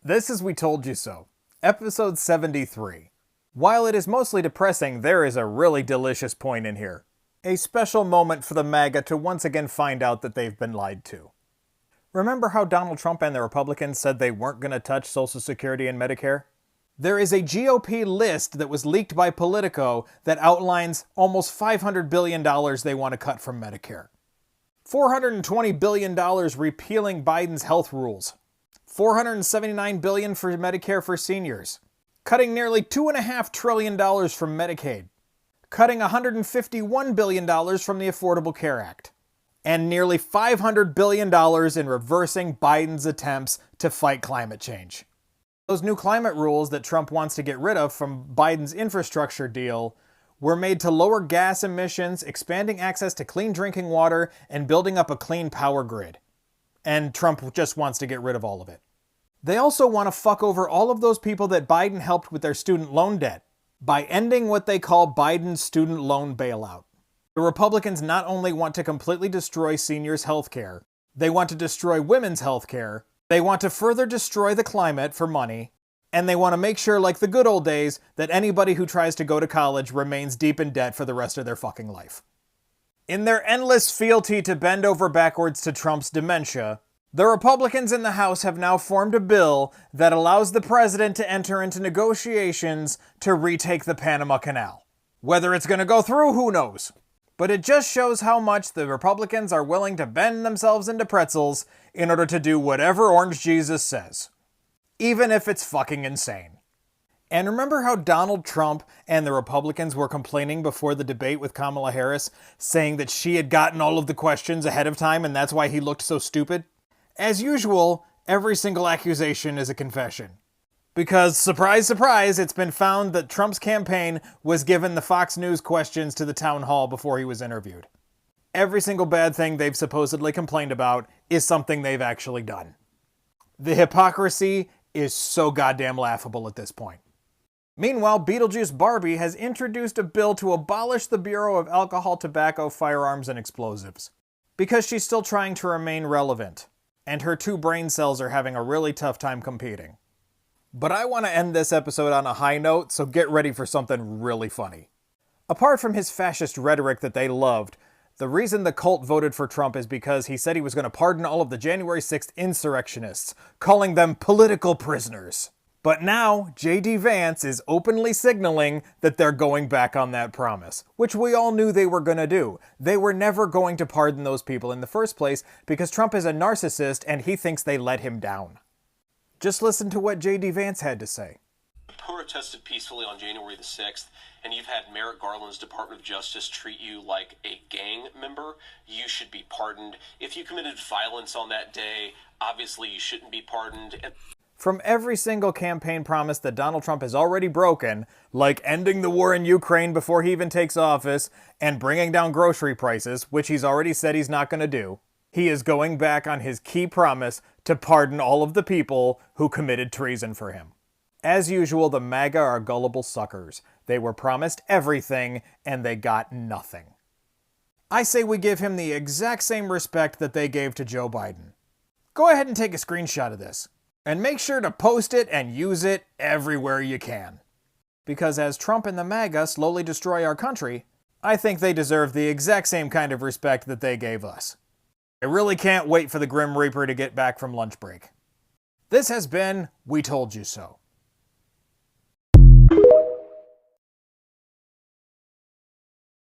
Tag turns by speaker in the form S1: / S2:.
S1: This is We Told You So, episode 73. While it is mostly depressing, there is a really delicious point in here. A special moment for the MAGA to once again find out that they've been lied to. Remember how Donald Trump and the Republicans said they weren't going to touch Social Security and Medicare? There is a GOP list that was leaked by Politico that outlines almost $500 billion they want to cut from Medicare. $420 billion repealing Biden's health rules. $479 billion for Medicare for seniors. Cutting nearly $2.5 trillion from Medicaid. Cutting $151 billion from the Affordable Care Act. And nearly $500 billion in reversing Biden's attempts to fight climate change. Those new climate rules that Trump wants to get rid of from Biden's infrastructure deal were made to lower gas emissions, expanding access to clean drinking water, and building up a clean power grid. And Trump just wants to get rid of all of it. They also want to fuck over all of those people that Biden helped with their student loan debt by ending what they call Biden's student loan bailout. The Republicans not only want to completely destroy seniors' health care, they want to destroy women's health care, they want to further destroy the climate for money, and they want to make sure, like the good old days, that anybody who tries to go to college remains deep in debt for the rest of their fucking life. In their endless fealty to bend over backwards to Trump's dementia, the Republicans in the House have now formed a bill that allows the president to enter into negotiations to retake the Panama Canal. Whether it's going to go through, who knows? But it just shows how much the Republicans are willing to bend themselves into pretzels in order to do whatever Orange Jesus says. Even if it's fucking insane. And remember how Donald Trump and the Republicans were complaining before the debate with Kamala Harris, saying that she had gotten all of the questions ahead of time and that's why he looked so stupid? As usual, every single accusation is a confession. Because, surprise, surprise, it's been found that Trump's campaign was given the Fox News questions to the town hall before he was interviewed. Every single bad thing they've supposedly complained about is something they've actually done. The hypocrisy is so goddamn laughable at this point. Meanwhile, Beetlejuice Barbie has introduced a bill to abolish the Bureau of Alcohol, Tobacco, Firearms, and Explosives. Because she's still trying to remain relevant. And her two brain cells are having a really tough time competing. But I want to end this episode on a high note, so get ready for something really funny. Apart from his fascist rhetoric that they loved, the reason the cult voted for Trump is because he said he was going to pardon all of the January 6th insurrectionists, calling them political prisoners. But now, J.D. Vance is openly signaling that they're going back on that promise, which we all knew they were going to do. They were never going to pardon those people in the first place because Trump is a narcissist and he thinks they let him down. Just listen to what J.D. Vance had to say.
S2: Protested peacefully on January the 6th, and you've had Merrick Garland's Department of Justice treat you like a gang member, you should be pardoned. If you committed violence on that day, obviously you shouldn't be pardoned.
S1: From every single campaign promise that Donald Trump has already broken, like ending the war in Ukraine before he even takes office, and bringing down grocery prices, which he's already said he's not going to do, he is going back on his key promise to pardon all of the people who committed treason for him. As usual, the MAGA are gullible suckers. They were promised everything, and they got nothing. I say we give him the exact same respect that they gave to Joe Biden. Go ahead and take a screenshot of this. And make sure to post it and use it everywhere you can. Because as Trump and the MAGA slowly destroy our country, I think they deserve the exact same kind of respect that they gave us. I really can't wait for the Grim Reaper to get back from lunch break. This has been We Told You So.